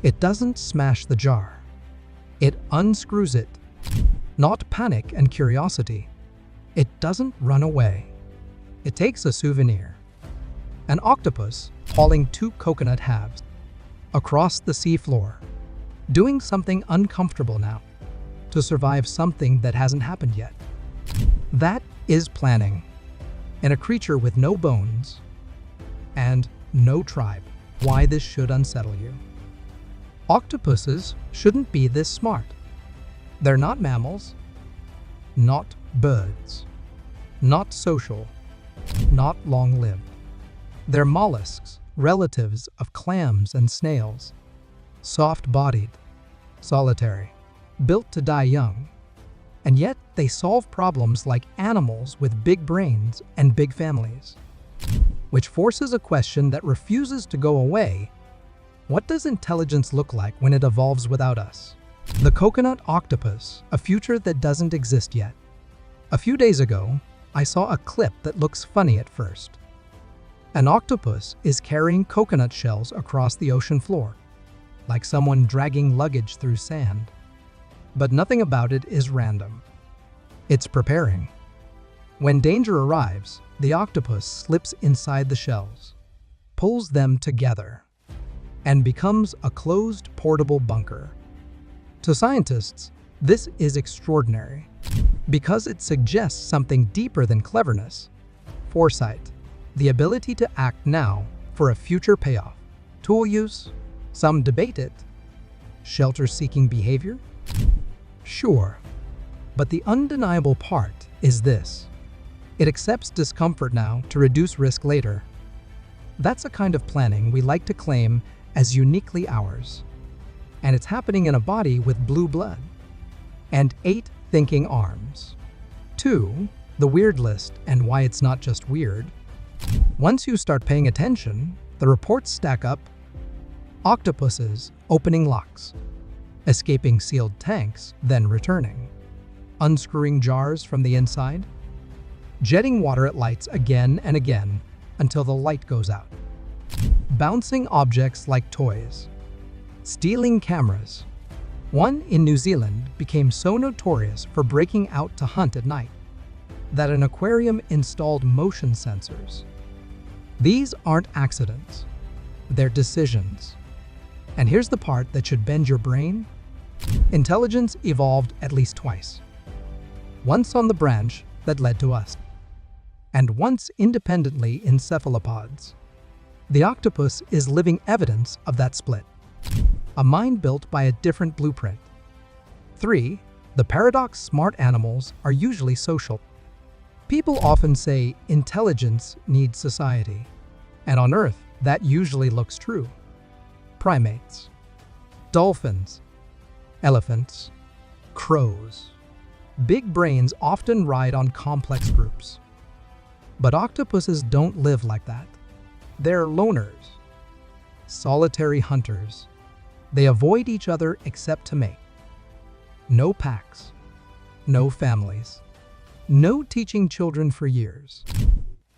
It doesn't smash the jar. It unscrews it. Not panic and curiosity. It doesn't run away. It takes a souvenir. An octopus hauling 2 coconut halves across the seafloor, doing something uncomfortable now to survive something that hasn't happened yet. That is planning in a creature with no bones and no tribe. Why this should unsettle you. Octopuses shouldn't be this smart. They're not mammals, not birds, not social, not long-lived. They're mollusks, relatives of clams and snails, soft-bodied, solitary, built to die young. And yet they solve problems like animals with big brains and big families. Which forces a question that refuses to go away. What does intelligence look like when it evolves without us? The coconut octopus, a future that doesn't exist yet. A few days ago, I saw a clip that looks funny at first. An octopus is carrying coconut shells across the ocean floor, like someone dragging luggage through sand. But nothing about it is random. It's preparing. When danger arrives, the octopus slips inside the shells, pulls them together, and becomes a closed portable bunker. To scientists, this is extraordinary because it suggests something deeper than cleverness: foresight, the ability to act now for a future payoff. Tool use? Some debate it. Shelter-seeking behavior? Sure. But the undeniable part is this: it accepts discomfort now to reduce risk later. That's a kind of planning we like to claim as uniquely ours. And it's happening in a body with blue blood and 8 thinking arms. 2, the weird list and why it's not just weird. Once you start paying attention, the reports stack up. Octopuses opening locks, escaping sealed tanks, then returning, unscrewing jars from the inside, jetting water at lights again and again until the light goes out, bouncing objects like toys, stealing cameras. One in New Zealand became so notorious for breaking out to hunt at night that an aquarium installed motion sensors. These aren't accidents, they're decisions. And here's the part that should bend your brain. Intelligence evolved at least twice. Once on the branch that led to us, and once independently in cephalopods. The octopus is living evidence of that split. A mind built by a different blueprint. 3, the paradox: smart animals are usually social. People often say intelligence needs society, and on Earth that usually looks true. Primates, dolphins, elephants, crows. Big brains often ride on complex groups. But octopuses don't live like that. They're loners, solitary hunters. They avoid each other except to mate. No packs, no families, no teaching children for years.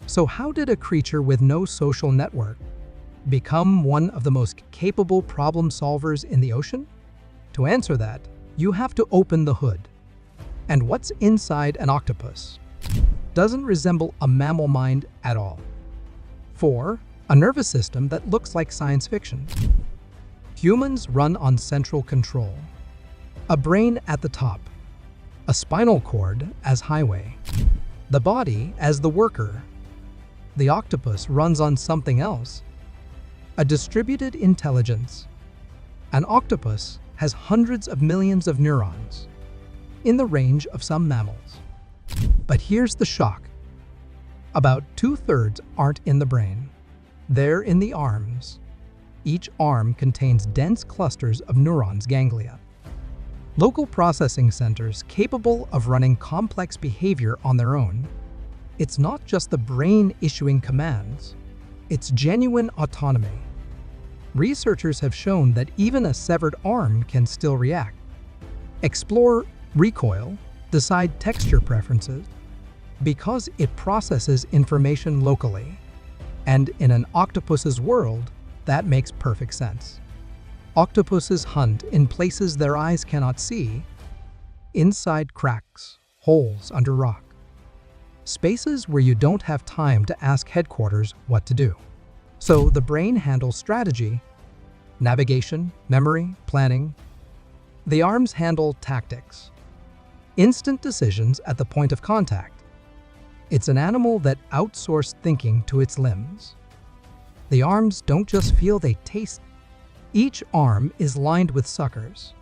So how did a creature with no social network become one of the most capable problem solvers in the ocean? To answer that, you have to open the hood. And what's inside an octopus doesn't resemble a mammal mind at all. 4, a nervous system that looks like science fiction. Humans run on central control. A brain at the top, a spinal cord as highway, the body as the worker. The octopus runs on something else, a distributed intelligence. An octopus has hundreds of millions of neurons, in the range of some mammals. But here's the shock. About 2/3 aren't in the brain. They're in the arms. Each arm contains dense clusters of neurons, ganglia. Local processing centers capable of running complex behavior on their own. It's not just the brain issuing commands, it's genuine autonomy. Researchers have shown that even a severed arm can still react, explore, recoil, decide texture preferences, because it processes information locally. And in an octopus's world, that makes perfect sense. Octopuses hunt in places their eyes cannot see, inside cracks, holes under rock. Spaces where you don't have time to ask headquarters what to do. So the brain handles strategy, navigation, memory, planning. The arms handle tactics, instant decisions at the point of contact. It's an animal that outsourced thinking to its limbs. The arms don't just feel, they taste. Each arm is lined with suckers,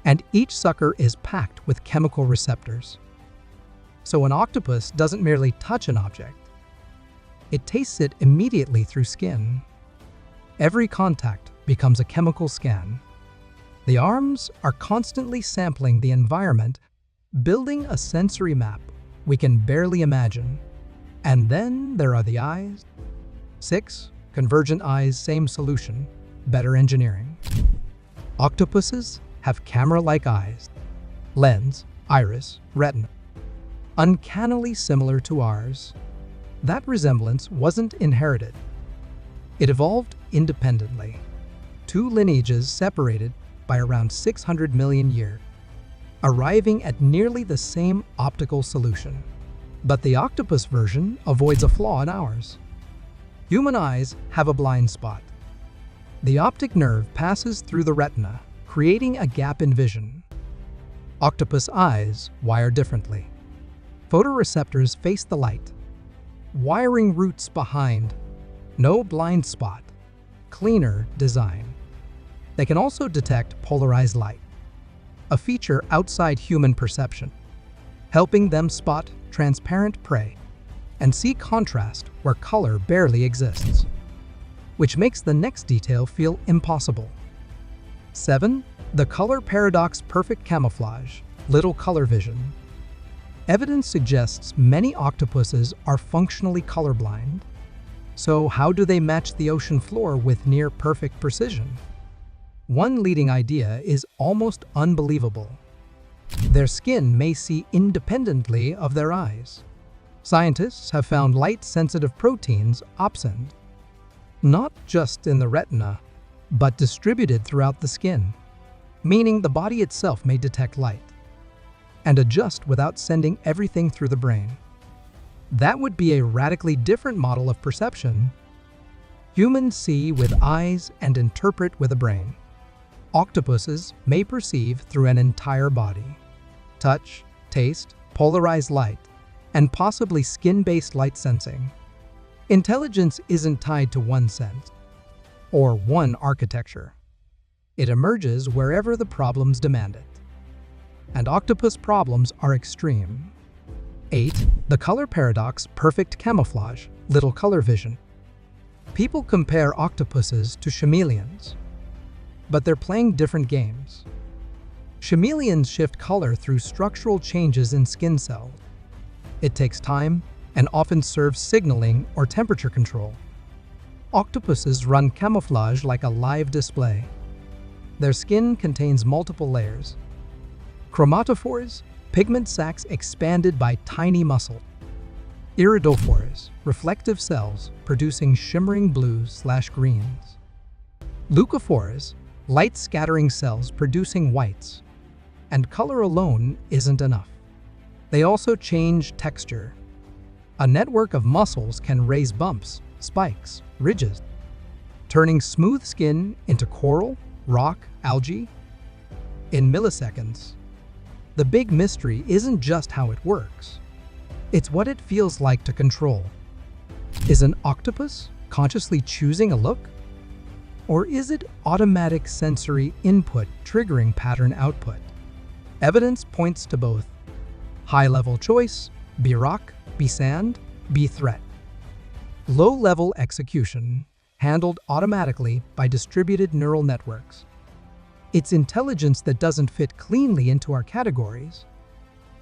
and each sucker is packed with chemical receptors. So an octopus doesn't merely touch an object. It tastes it immediately through skin. Every contact becomes a chemical scan. The arms are constantly sampling the environment, building a sensory map we can barely imagine. And then there are the eyes. 6 convergent eyes, same solution, better engineering. Octopuses have camera-like eyes, lens, iris, retina, uncannily similar to ours. That resemblance wasn't inherited. It evolved independently. 2 lineages separated by around 600 million years, arriving at nearly the same optical solution. But the octopus version avoids a flaw in ours. Human eyes have a blind spot. The optic nerve passes through the retina, creating a gap in vision. Octopus eyes wire differently. Photoreceptors face the light. Wiring roots behind. No blind spot. Cleaner design. They can also detect polarized light, a feature outside human perception, helping them spot transparent prey and see contrast where color barely exists, which makes the next detail feel impossible. 7. The color paradox, perfect camouflage, little color vision. Evidence suggests many octopuses are functionally colorblind. So how do they match the ocean floor with near-perfect precision? One leading idea is almost unbelievable. Their skin may see independently of their eyes. Scientists have found light-sensitive proteins, opsin, not just in the retina, but distributed throughout the skin, meaning the body itself may detect light and adjust without sending everything through the brain. That would be a radically different model of perception. Humans see with eyes and interpret with a brain. Octopuses may perceive through an entire body. Touch, taste, polarized light, and possibly skin-based light sensing. Intelligence isn't tied to one sense or one architecture. It emerges wherever the problems demand it. And octopus problems are extreme. 8. The color paradox, perfect camouflage, little color vision. People compare octopuses to chameleons, but they're playing different games. Chameleons shift color through structural changes in skin cells. It takes time and often serves signaling or temperature control. Octopuses run camouflage like a live display. Their skin contains multiple layers. Chromatophores, pigment sacs expanded by tiny muscle. Iridophores, reflective cells producing shimmering blues/greens. Leucophores, light-scattering cells producing whites. And color alone isn't enough. They also change texture. A network of muscles can raise bumps, spikes, ridges, turning smooth skin into coral, rock, algae in milliseconds. The big mystery isn't just how it works. It's what it feels like to control. Is an octopus consciously choosing a look? Or is it automatic sensory input triggering pattern output? Evidence points to both. High-level choice, be rock, be sand, be threat. Low-level execution, handled automatically by distributed neural networks. It's intelligence that doesn't fit cleanly into our categories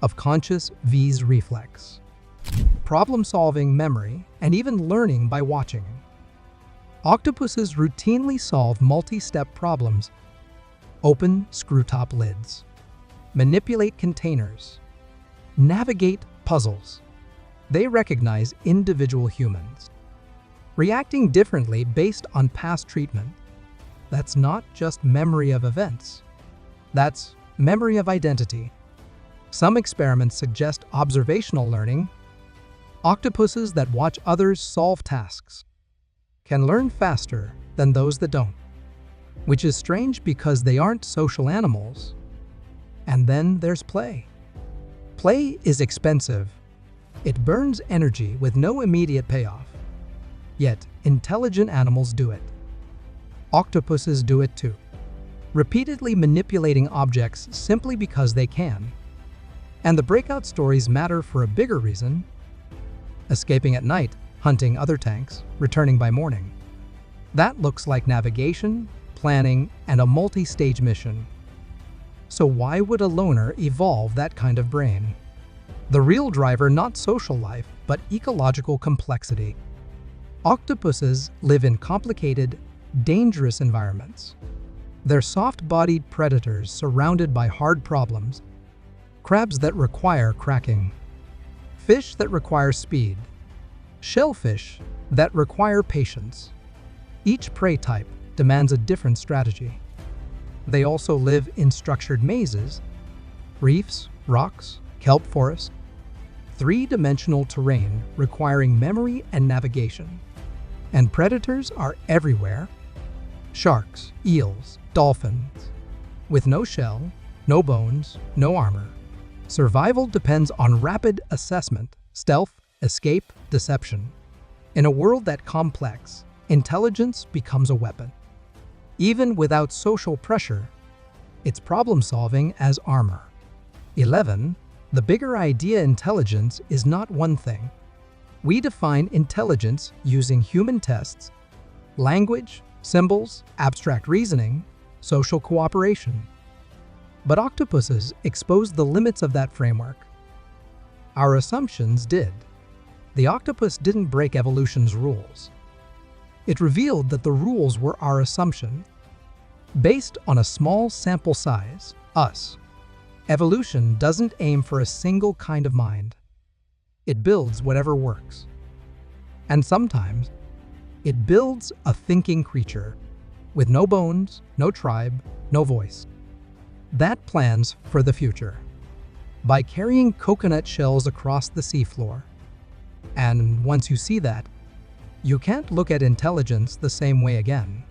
of conscious vs reflex, problem-solving, memory, and even learning by watching. Octopuses routinely solve multi-step problems. Open screw-top lids, manipulate containers, navigate puzzles. They recognize individual humans, reacting differently based on past treatment. that's not just memory of events. That's memory of identity. Some experiments suggest observational learning. Octopuses that watch others solve tasks can learn faster than those that don't, which is strange because they aren't social animals. And then there's play. Play is expensive. It burns energy with no immediate payoff. Yet, intelligent animals do it. Octopuses do it too, repeatedly manipulating objects simply because they can. And the breakout stories matter for a bigger reason: escaping at night, hunting other tanks, returning by morning. That looks like navigation, planning, and a multi-stage mission. So why would a loner evolve that kind of brain? The real driver, not social life, but ecological complexity. Octopuses live in complicated, dangerous environments. They're soft-bodied predators surrounded by hard problems, crabs that require cracking, fish that require speed, shellfish that require patience. Each prey type demands a different strategy. They also live in structured mazes, reefs, rocks, kelp forests, three-dimensional terrain requiring memory and navigation. And predators are everywhere: sharks, eels, dolphins. With no shell, no bones, no armor, survival depends on rapid assessment, stealth, escape, deception. In a world that complex, intelligence becomes a weapon. Even without social pressure, it's problem-solving as armor. 11. The bigger idea: intelligence is not one thing. We define intelligence using human tests, language, symbols, abstract reasoning, social cooperation. But octopuses expose the limits of that framework. Our assumptions did. The octopus didn't break evolution's rules. It revealed that the rules were our assumption. Based on a small sample size, us. Evolution doesn't aim for a single kind of mind. It builds whatever works. And sometimes, it builds a thinking creature with no bones, no tribe, no voice. That plans for the future by carrying coconut shells across the seafloor. And once you see that, you can't look at intelligence the same way again.